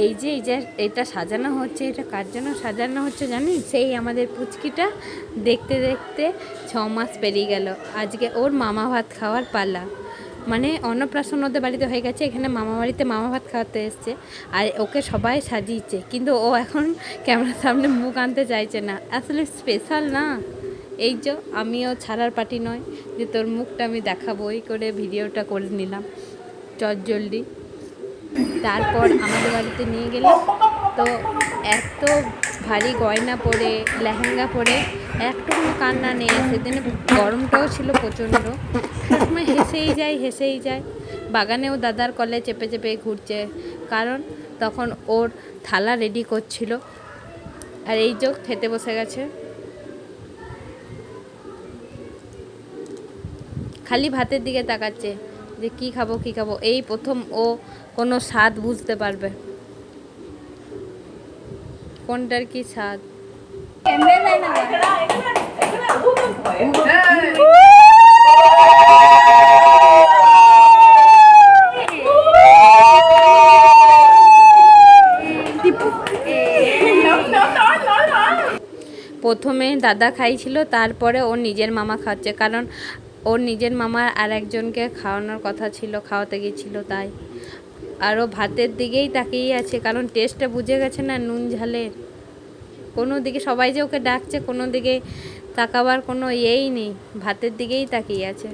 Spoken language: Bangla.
এই যে এটা সাজানো হচ্ছে, এটা কার জন্য সাজানো হচ্ছে জানিস? সেই আমাদের পুচকিটা দেখতে দেখতে 6 মাস পেরিয়ে গেল। আজকে ওর মামা ভাত খাওয়ার পালা। মানে অন্নপ্রাশন ওদের বাড়িতে হয়ে গেছে, এখানে মামা বাড়িতে মামা ভাত খাওয়াতে এসছে। আর ওকে সবাই সাজিয়েছে, কিন্তু ও এখন ক্যামেরার সামনে মুখ আনতে চাইছে না। আসলে স্পেশাল না, এই যে আমিও ছাড়ার পার্টি নয় যে তোর মুখটা আমি দেখাবো, এই করে ভিডিওটা করে নিলাম চটজলদি। তারপর আমাদের বাড়িতে নিয়ে গেলে তো এত ভারী গয়না পরে, লেহেঙ্গা পরে একটু কোনো কান্না নেই। সেদিনে গরমটাও ছিল প্রচণ্ড, সবসময় হেসেই যায়। বাগানেও দাদার কলে চেপে চেপে ঘুরছে, কারণ তখন ওর থালা রেডি করছিল। আর এই যে খেতে বসে গেছে, খালি ভাতের দিকে তাকাচ্ছে যে কী খাবো। এই প্রথম ও কোনো স্বাদ বুঝতে পারবে, কোনটার কি স্বাদ। প্রথমে দাদা খাইছিল, তারপরে ওর নিজের মামা খাচ্ছে, কারণ ওর নিজের মামার আর একজনকে খাওয়ানোর কথা ছিল, খাওয়াতে গিয়েছিল তাই। আরও ভাতের দিকেই তাকিয়ে আছে, কারণ টেস্টটা বুঝে গেছে না নুন ঝালের। কোনো দিকে সবাই যে ওকে ডাকছে, কোনো দিকে তাকাবার কোনো ইয়েই নেই, ভাতের দিকেই তাকিয়ে আছে।